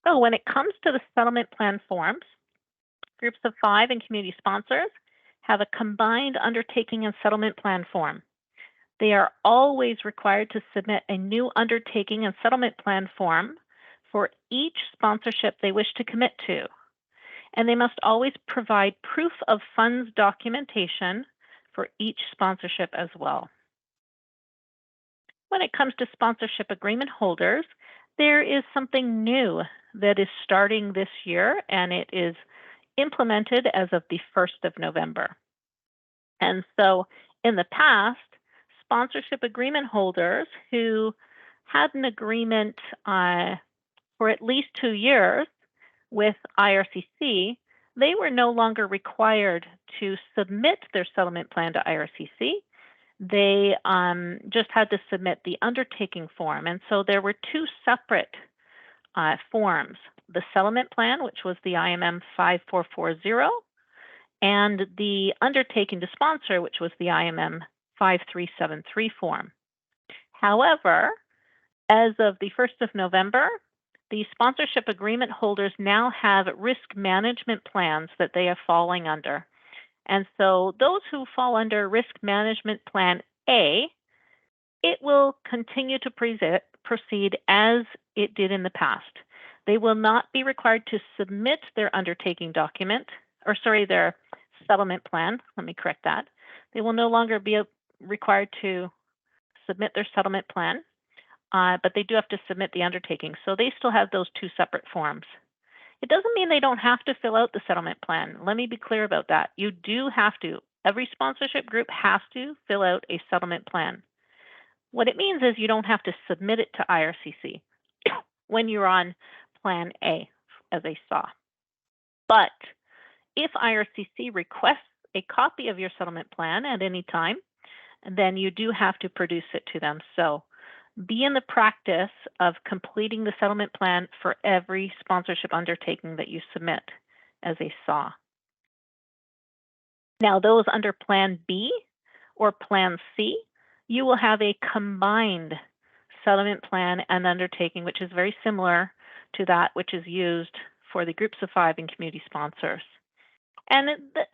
So when it comes to the settlement plan forms, groups of 5 and community sponsors have a combined undertaking and settlement plan form. They are always required to submit a new undertaking and settlement plan form for each sponsorship they wish to commit to. And they must always provide proof of funds documentation for each sponsorship as well. When it comes to sponsorship agreement holders, there is something new that is starting this year, and it is implemented as of the 1st of November. And so in the past, sponsorship agreement holders who had an agreement for at least 2 years with IRCC, they were no longer required to submit their settlement plan to IRCC. They just had to submit the undertaking form. And so there were 2 separate forms, the settlement plan, which was the IMM 5440, and the undertaking to sponsor, which was the IMM 5373 form. However, as of the 1st of November, the sponsorship agreement holders now have risk management plans that they are falling under. And so those who fall under Risk Management Plan A, it will continue to proceed as it did in the past. They will not be required to submit their undertaking document, their settlement plan. Let me correct that. They will no longer be required to submit their settlement plan, but they do have to submit the undertaking. So they still have those 2 separate forms. It doesn't mean they don't have to fill out the settlement plan. Let me be clear about that. You do have to. Every sponsorship group has to fill out a settlement plan. What it means is you don't have to submit it to IRCC when you're on Plan A, as I saw. But if IRCC requests a copy of your settlement plan at any time, then you do have to produce it to them. So be in the practice of completing the settlement plan for every sponsorship undertaking that you submit, as I saw. Now, those under Plan B or Plan C, you will have a combined settlement plan and undertaking, which is very similar to that which is used for the groups of 5 and community sponsors. And the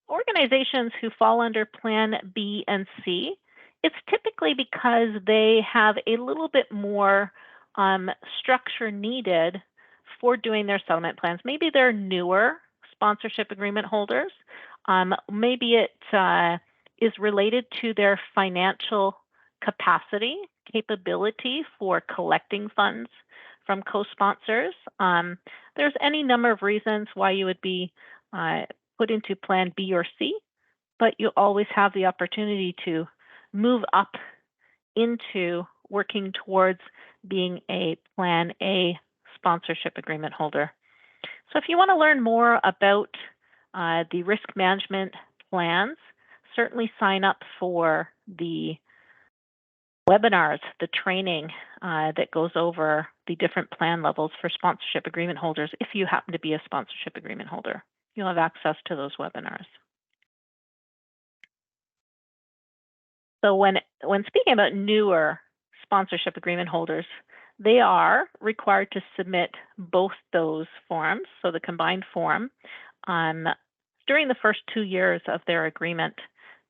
organizations who fall under Plan B and C, it's typically because they have a little bit more structure needed for doing their settlement plans. Maybe they're newer sponsorship agreement holders. Maybe it is related to their financial capability for collecting funds from co-sponsors. There's any number of reasons why you would be put into Plan B or C, but you always have the opportunity to move up into working towards being a Plan A sponsorship agreement holder. So if you want to learn more about the risk management plans, certainly sign up for the webinars, the training that goes over the different plan levels for sponsorship agreement holders. If you happen to be a sponsorship agreement holder, you'll have access to those webinars. So when speaking about newer sponsorship agreement holders, they are required to submit both those forms, so the combined form, during the first 2 years of their agreement.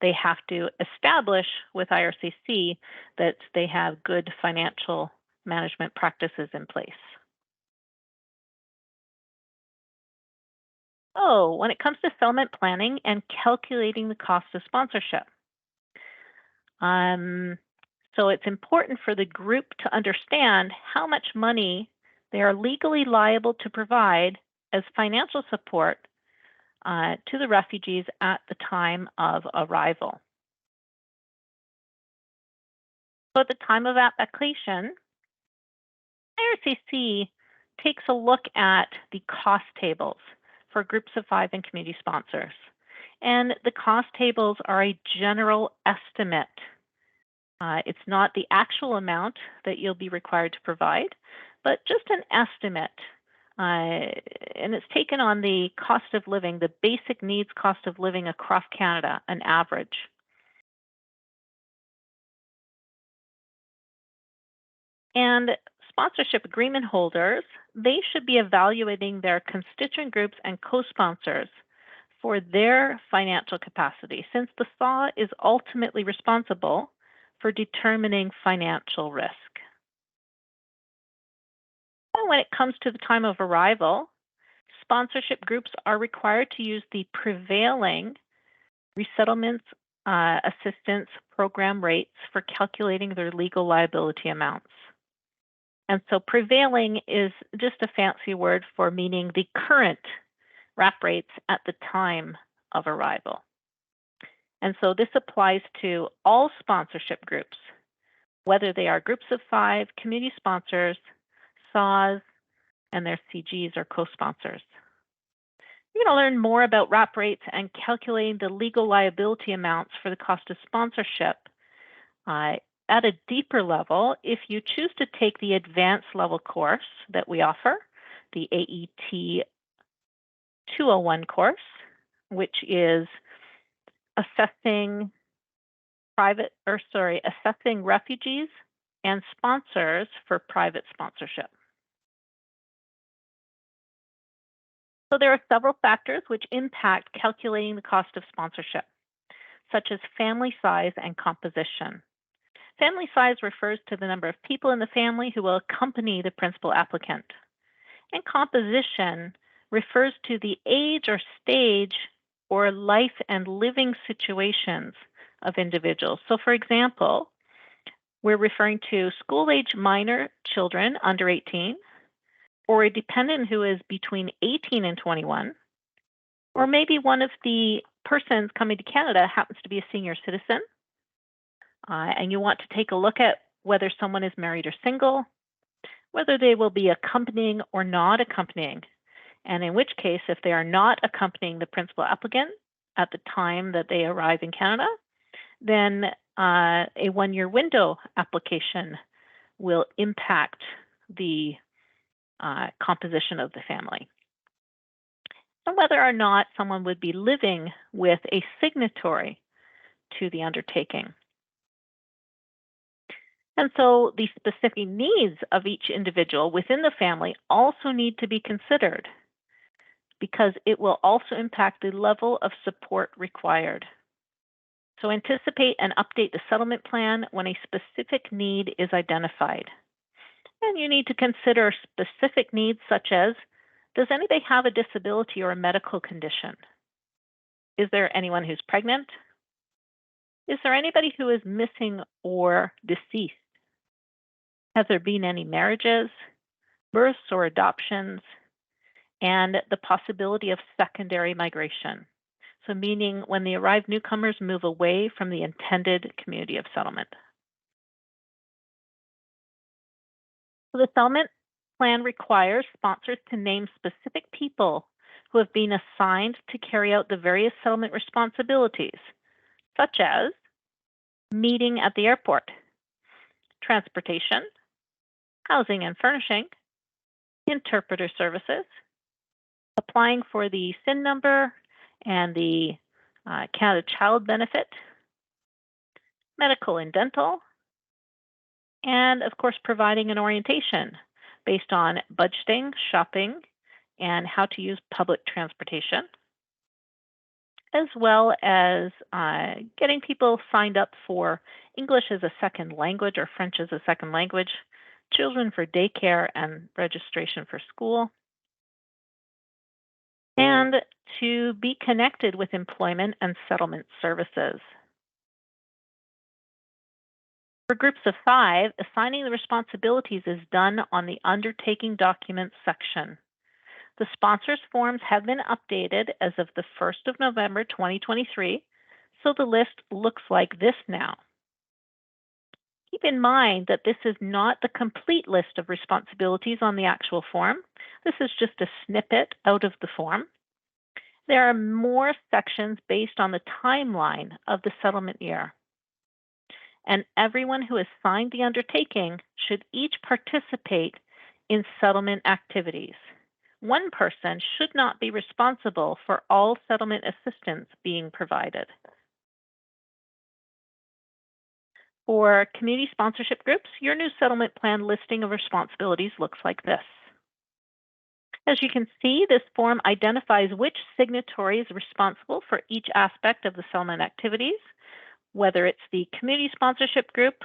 They have to establish with IRCC that they have good financial management practices in place. So when it comes to settlement planning and calculating the cost of sponsorship, so it's important for the group to understand how much money they are legally liable to provide as financial support to the refugees at the time of arrival. So at the time of application, IRCC takes a look at the cost tables for groups of 5 and community sponsors. And the cost tables are a general estimate. It's not the actual amount that you'll be required to provide, but just an estimate. And it's taken on the cost of living, the basic needs cost of living across Canada, an average. And Sponsorship agreement holders, they should be evaluating their constituent groups and co-sponsors for their financial capacity, since the SAW is ultimately responsible for determining financial risk. And when it comes to the time of arrival, sponsorship groups are required to use the prevailing resettlement assistance program rates for calculating their legal liability amounts. And so prevailing is just a fancy word for meaning the current RAP rates at the time of arrival. And so this applies to all sponsorship groups, whether they are groups of 5, community sponsors, SAWs, and their CGs or co-sponsors. You're going to learn more about RAP rates and calculating the legal liability amounts for the cost of sponsorship at a deeper level if you choose to take the advanced level course that we offer, the IET101 course, which is assessing assessing refugees and sponsors for private sponsorship. So there are several factors which impact calculating the cost of sponsorship, such as family size and composition. Family size refers to the number of people in the family who will accompany the principal applicant. And composition refers to the age or stage or life and living situations of individuals. So for example, we're referring to school-age minor children under 18, or a dependent who is between 18 and 21, or maybe one of the persons coming to Canada happens to be a senior citizen, and you want to take a look at whether someone is married or single, whether they will be accompanying or not accompanying, and in which case, if they are not accompanying the principal applicant at the time that they arrive in Canada, then a one-year window application will impact the composition of the family. And whether or not someone would be living with a signatory to the undertaking. And so the specific needs of each individual within the family also need to be considered, because it will also impact the level of support required. So anticipate and update the settlement plan when a specific need is identified. And you need to consider specific needs such as, does anybody have a disability or a medical condition? Is there anyone who's pregnant? Is there anybody who is missing or deceased? Has there been any marriages, births or adoptions, and the possibility of secondary migration? So meaning when the arrived newcomers move away from the intended community of settlement. So the settlement plan requires sponsors to name specific people who have been assigned to carry out the various settlement responsibilities, such as meeting at the airport, transportation, housing and furnishing, interpreter services, applying for the SIN number and the Canada Child Benefit, medical and dental, and of course providing an orientation based on budgeting, shopping, and how to use public transportation, as well as getting people signed up for English as a second language or French as a second language, children for daycare and registration for school, and to be connected with employment and settlement services. For groups of 5, assigning the responsibilities is done on the undertaking documents section. The sponsors forms have been updated as of the 1st of November 2023, so the list looks like this now. Keep in mind that this is not the complete list of responsibilities on the actual form. This is just a snippet out of the form. There are more sections based on the timeline of the settlement year. And everyone who has signed the undertaking should each participate in settlement activities. One person should not be responsible for all settlement assistance being provided. For community sponsorship groups, your new settlement plan listing of responsibilities looks like this. As you can see, this form identifies which signatory is responsible for each aspect of the settlement activities, whether it's the community sponsorship group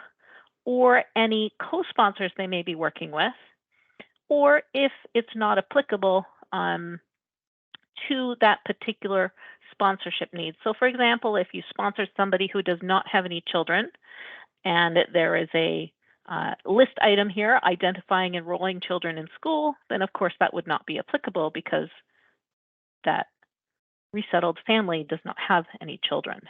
or any co-sponsors they may be working with, or if it's not applicable to that particular sponsorship need. So for example, if you sponsor somebody who does not have any children, and there is a list item here identifying enrolling children in school, then of course that would not be applicable because that resettled family does not have any children.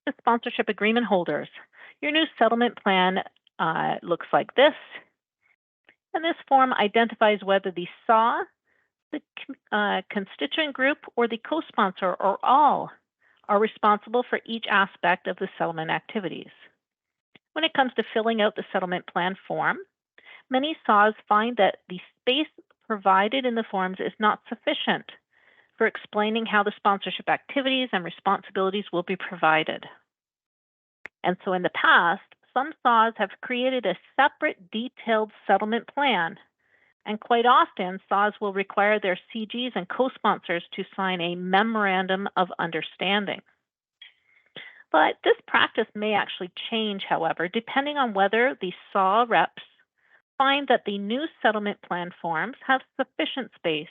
The sponsorship agreement holders. Your new settlement plan looks like this. And this form identifies whether the SAW, the constituent group, or the co-sponsor, or all, are responsible for each aspect of the settlement activities. When it comes to filling out the settlement plan form, many SAWs find that the space provided in the forms is not sufficient for explaining how the sponsorship activities and responsibilities will be provided. And so in the past, some SAWs have created a separate detailed settlement plan, and quite often SAWs will require their CGs and co-sponsors to sign a memorandum of understanding. But this practice may actually change, however, depending on whether the SAW reps find that the new settlement plan forms have sufficient space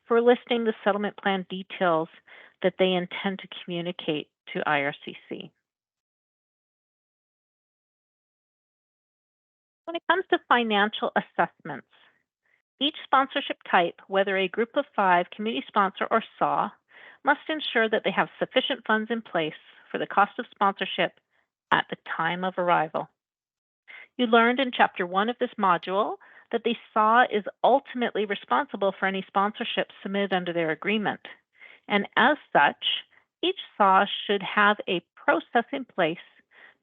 for listing the settlement plan details that they intend to communicate to IRCC. When it comes to financial assessments, each sponsorship type, whether a group of 5, community sponsor, or SAW, must ensure that they have sufficient funds in place for the cost of sponsorship at the time of arrival. You learned in Chapter 1 of this module that the SAW is ultimately responsible for any sponsorship submitted under their agreement. And as such, each SAW should have a process in place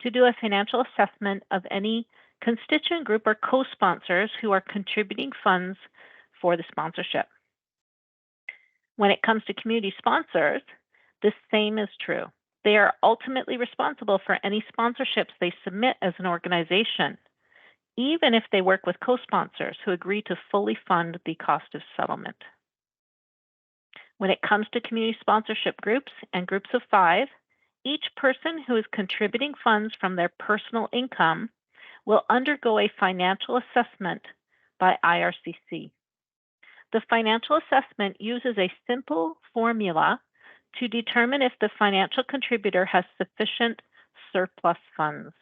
to do a financial assessment of any constituent group or co-sponsors who are contributing funds for the sponsorship. When it comes to community sponsors, the same is true. They are ultimately responsible for any sponsorships they submit as an organization, even if they work with co-sponsors who agree to fully fund the cost of settlement. When it comes to community sponsorship groups and groups of 5, each person who is contributing funds from their personal income will undergo a financial assessment by IRCC. The financial assessment uses a simple formula to determine if the financial contributor has sufficient surplus funds.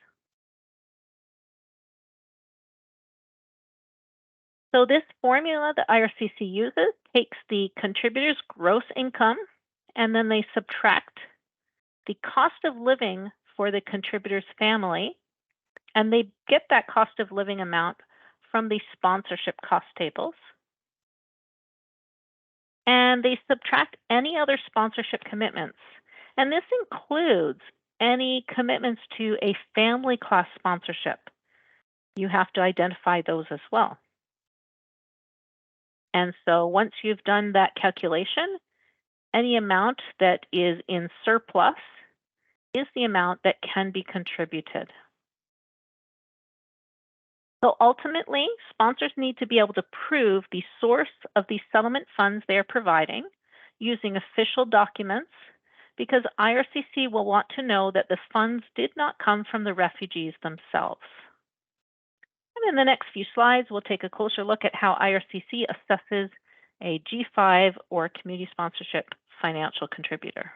So this formula that IRCC uses takes the contributor's gross income and then they subtract the cost of living for the contributor's family, and they get that cost of living amount from the sponsorship cost tables. And they subtract any other sponsorship commitments. And this includes any commitments to a family class sponsorship. You have to identify those as well. And so once you've done that calculation, any amount that is in surplus is the amount that can be contributed. So ultimately, sponsors need to be able to prove the source of the settlement funds they are providing using official documents, because IRCC will want to know that the funds did not come from the refugees themselves. And in the next few slides, we'll take a closer look at how IRCC assesses a G5 or community sponsorship financial contributor.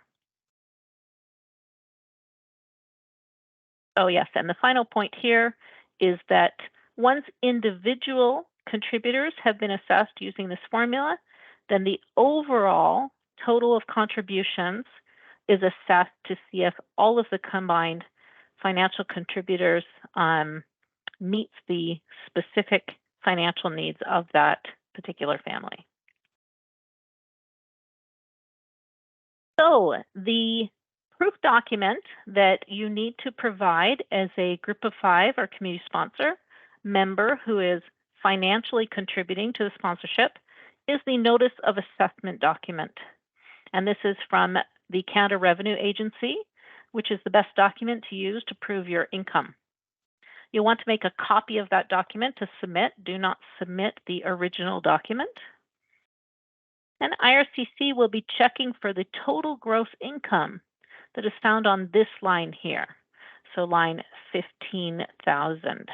Oh yes, and the final point here is that once individual contributors have been assessed using this formula, then the overall total of contributions is assessed to see if all of the combined financial contributors meets the specific financial needs of that particular family. So the proof document that you need to provide as a group of 5 or community sponsor member who is financially contributing to the sponsorship is the Notice of Assessment document. And this is from the Canada Revenue Agency, which is the best document to use to prove your income. You'll want to make a copy of that document to submit. Do not submit the original document. And IRCC will be checking for the total gross income that is found on this line here. So line 15,000.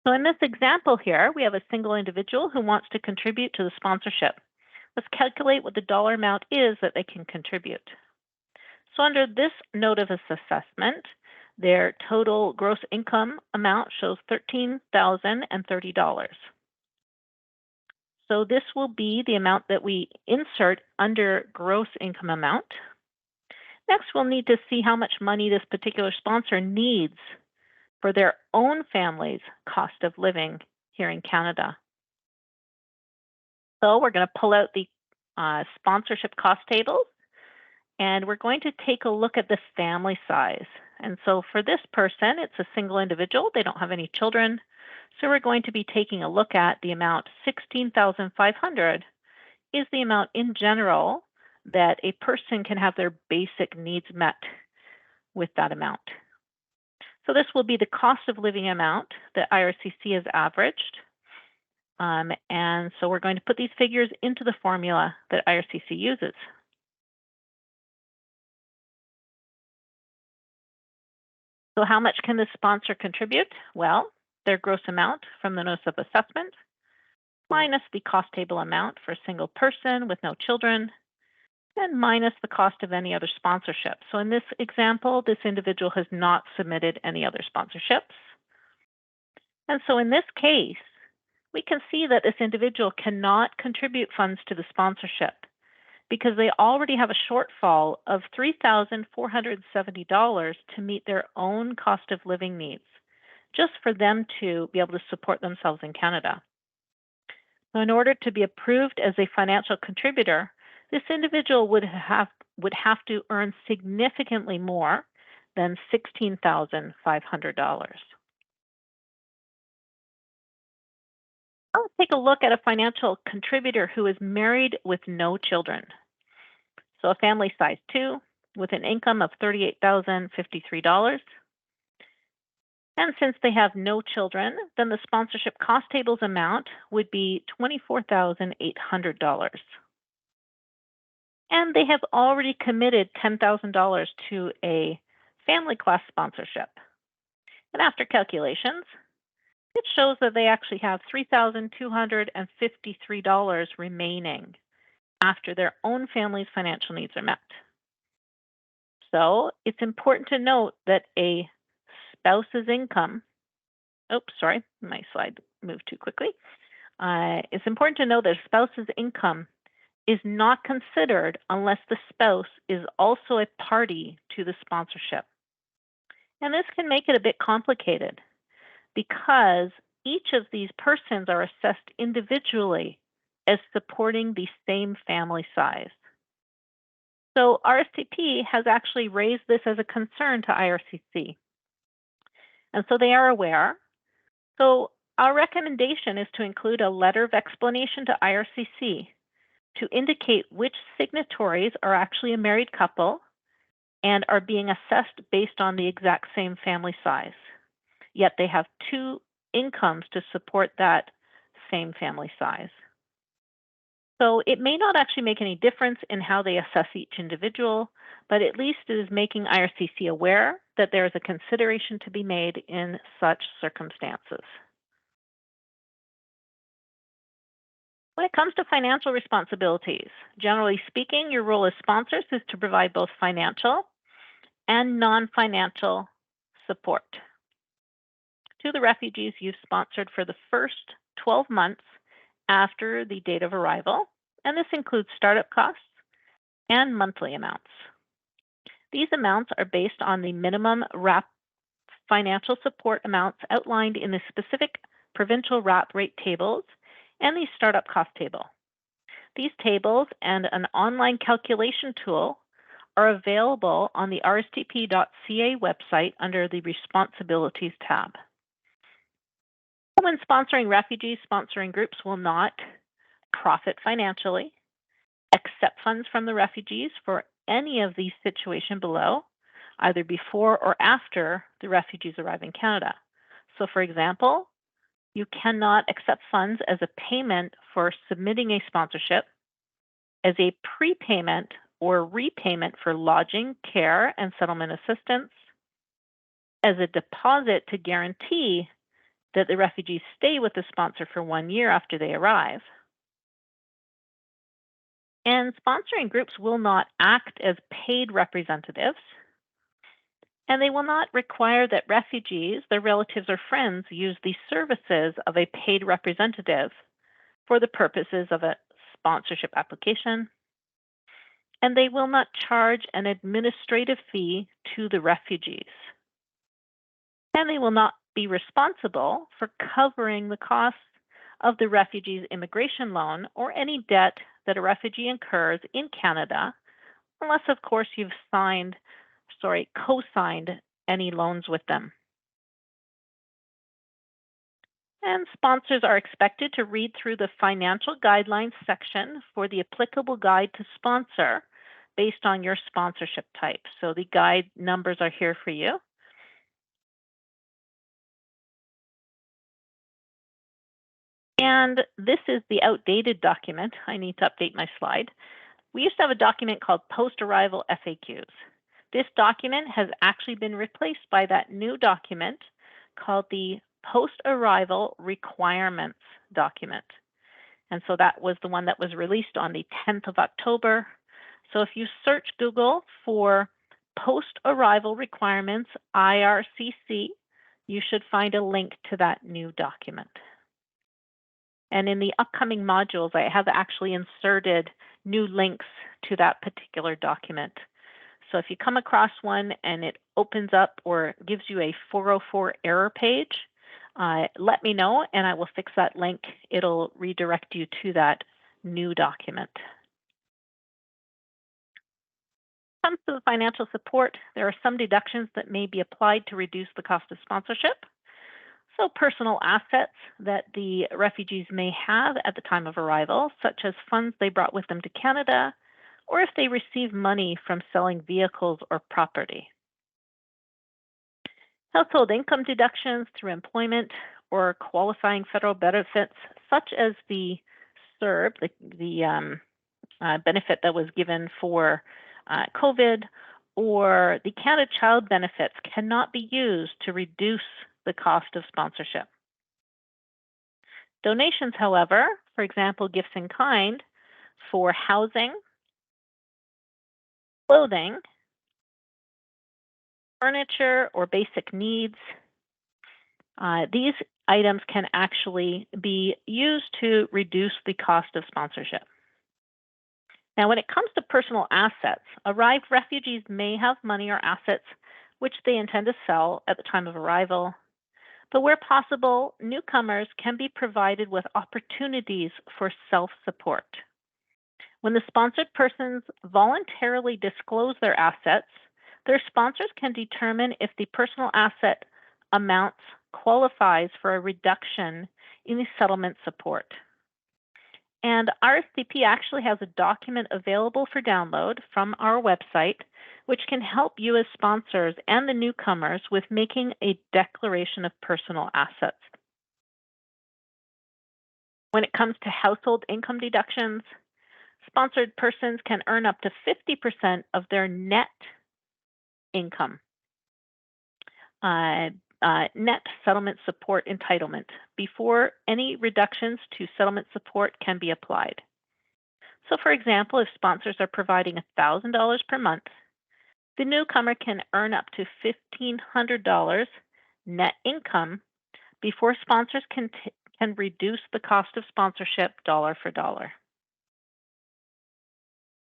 So in this example here, we have a single individual who wants to contribute to the sponsorship. Let's calculate what the dollar amount is that they can contribute. So under this note of assessment, their total gross income amount shows $13,030. So this will be the amount that we insert under gross income amount. Next, we'll need to see how much money this particular sponsor needs for their own family's cost of living here in Canada. So we're going to pull out the sponsorship cost tables, and we're going to take a look at the family size. And so for this person, it's a single individual. They don't have any children. So we're going to be taking a look at the amount $16,500 is the amount in general that a person can have their basic needs met with that amount. So this will be the cost of living amount that IRCC has averaged. And so we're going to put these figures into the formula that IRCC uses. So how much can the sponsor contribute? Well, their gross amount from the notice of assessment minus the cost table amount for a single person with no children, and minus the cost of any other sponsorship. So in this example, this individual has not submitted any other sponsorships. And so in this case, we can see that this individual cannot contribute funds to the sponsorship because they already have a shortfall of $3,470 to meet their own cost of living needs, just for them to be able to support themselves in Canada. So in order to be approved as a financial contributor, this individual would have to earn significantly more than $16,500. Let's take a look at a financial contributor who is married with no children. So a family size 2 with an income of $38,053. And since they have no children, then the sponsorship cost table's amount would be $24,800. And they have already committed $10,000 to a family class sponsorship. And after calculations, it shows that they actually have $3,253 remaining after their own family's financial needs are met. So it's important to note that a spouse's income, oops, sorry, my slide moved too quickly. It's important to know that a spouse's income is not considered unless the spouse is also a party to the sponsorship. And this can make it a bit complicated because each of these persons are assessed individually as supporting the same family size. So RSTP has actually raised this as a concern to IRCC. And so they are aware. So our recommendation is to include a letter of explanation to IRCC to indicate which signatories are actually a married couple and are being assessed based on the exact same family size, yet they have two incomes to support that same family size. So it may not actually make any difference in how they assess each individual, but at least it is making IRCC aware that there is a consideration to be made in such circumstances. When it comes to financial responsibilities, generally speaking, your role as sponsors is to provide both financial and non-financial support to the refugees you've sponsored for the first 12 months after the date of arrival, and this includes startup costs and monthly amounts. These amounts are based on the minimum RAP financial support amounts outlined in the specific provincial RAP rate tables and the startup cost table. These tables and an online calculation tool are available on the rstp.ca website under the Responsibilities tab. When sponsoring refugees, sponsoring groups will not profit financially. accept funds from the refugees for any of these situations below, either before or after the refugees arrive in Canada. So for example, you cannot accept funds as a payment for submitting a sponsorship, as a prepayment or repayment for lodging, care, and settlement assistance, as a deposit to guarantee that the refugees stay with the sponsor for 1 year after they arrive. And sponsoring groups will not act as paid representatives, and they will not require that refugees, their relatives, or friends use the services of a paid representative for the purposes of a sponsorship application, and they will not charge an administrative fee to the refugees. And they will not be responsible for covering the costs of the refugee's immigration loan or any debt that a refugee incurs in Canada, unless, of course, you've co-signed any loans with them. And sponsors are expected to read through the financial guidelines section for the applicable guide to sponsor based on your sponsorship type. So the guide numbers are here for you. And this is the outdated document. I need to update my slide. We used to have a document called Post-Arrival FAQs. This document has actually been replaced by that new document called the Post-Arrival Requirements document. And so that was the one that was released on the 10th of October. So if you search Google for Post-Arrival Requirements IRCC, you should find a link to that new document. And in the upcoming modules, I have actually inserted new links to that particular document. So if you come across one and it opens up or gives you a 404 error page, let me know and I will fix that link. It'll redirect you to that new document. When it comes to the financial support, there are some deductions that may be applied to reduce the cost of sponsorship. So personal assets that the refugees may have at the time of arrival, such as funds they brought with them to Canada, or if they receive money from selling vehicles or property. Household income deductions through employment or qualifying federal benefits, such as the CERB, the benefit that was given for COVID, or the Canada Child benefits cannot be used to reduce the cost of sponsorship. Donations, however, for example, gifts in kind for housing, clothing, furniture, or basic needs, these items can actually be used to reduce the cost of sponsorship. Now, when it comes to personal assets, arrived refugees may have money or assets which they intend to sell at the time of arrival. But where possible, newcomers can be provided with opportunities for self-support. When the sponsored persons voluntarily disclose their assets, their sponsors can determine if the personal asset amounts qualifies for a reduction in the settlement support. And RSCP actually has a document available for download from our website, which can help you as sponsors and the newcomers with making a declaration of personal assets. When it comes to household income deductions, sponsored persons can earn up to 50% of their net income, net settlement support entitlement, before any reductions to settlement support can be applied. So for example, if sponsors are providing $1,000 per month, the newcomer can earn up to $1,500 net income before sponsors can reduce the cost of sponsorship dollar for dollar.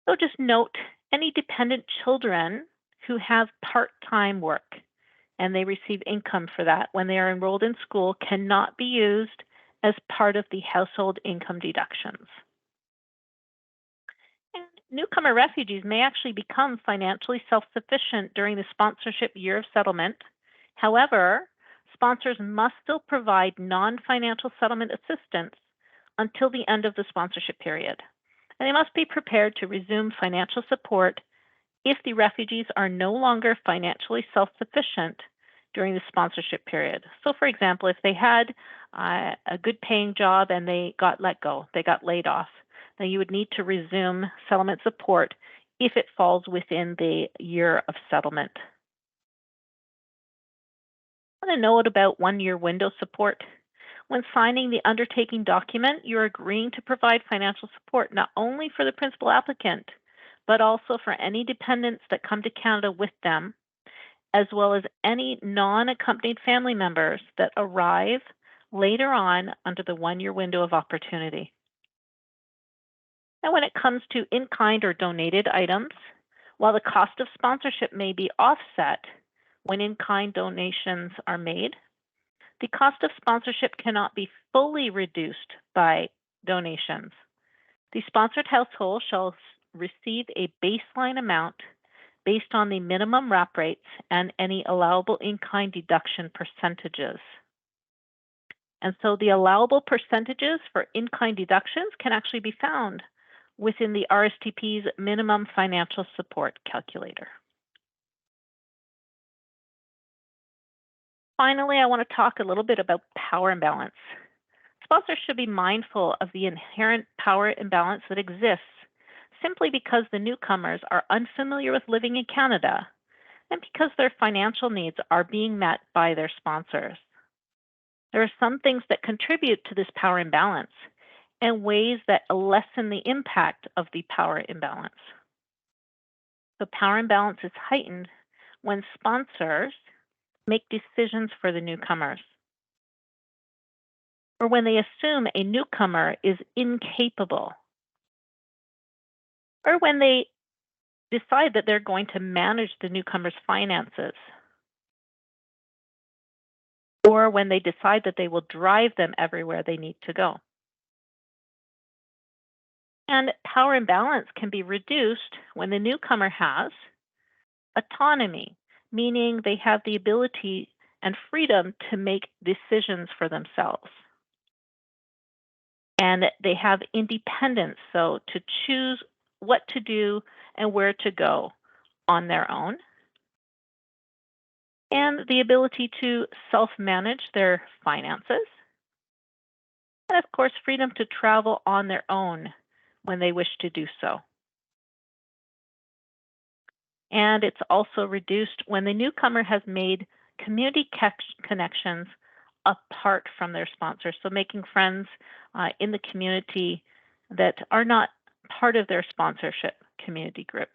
So just note, any dependent children who have part-time work and they receive income for that when they are enrolled in school cannot be used as part of the household income deductions. And newcomer refugees may actually become financially self-sufficient during the sponsorship year of settlement. However, sponsors must still provide non-financial settlement assistance until the end of the sponsorship period. And they must be prepared to resume financial support if the refugees are no longer financially self-sufficient during the sponsorship period. So, for example, if they had a good paying job and they got let go, they got laid off, then you would need to resume settlement support if it falls within the year of settlement. I want to note about 1 year window support. When signing the undertaking document, you're agreeing to provide financial support not only for the principal applicant, but also for any dependents that come to Canada with them, as well as any non-accompanied family members that arrive later on under the 1 year window of opportunity. Now, when it comes to in-kind or donated items, while the cost of sponsorship may be offset when in-kind donations are made, the cost of sponsorship cannot be fully reduced by donations. The sponsored household shall receive a baseline amount based on the minimum wrap rates and any allowable in-kind deduction percentages. And so the allowable percentages for in-kind deductions can actually be found within the RSTP's minimum financial support calculator. Finally, I want to talk a little bit about power imbalance. Sponsors should be mindful of the inherent power imbalance that exists simply because the newcomers are unfamiliar with living in Canada and because their financial needs are being met by their sponsors. There are some things that contribute to this power imbalance and ways that lessen the impact of the power imbalance. The power imbalance is heightened when sponsors make decisions for the newcomers, or when they assume a newcomer is incapable, or when they decide that they're going to manage the newcomer's finances, or when they decide that they will drive them everywhere they need to go. And power imbalance can be reduced when the newcomer has autonomy, meaning they have the ability and freedom to make decisions for themselves. And they have independence, so to choose what to do and where to go on their own. And the ability to self-manage their finances. And of course, freedom to travel on their own when they wish to do so. And it's also reduced when the newcomer has made community connections apart from their sponsor. So making friends in the community that are not part of their sponsorship community group.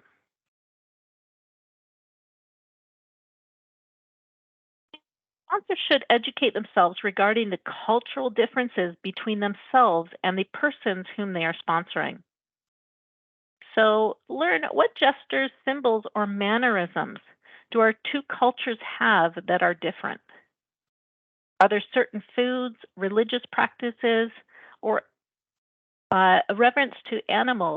Sponsors should educate themselves regarding the cultural differences between themselves and the persons whom they are sponsoring. So learn what gestures, symbols, or mannerisms do our two cultures have that are different? Are there certain foods, religious practices, or a reverence to animals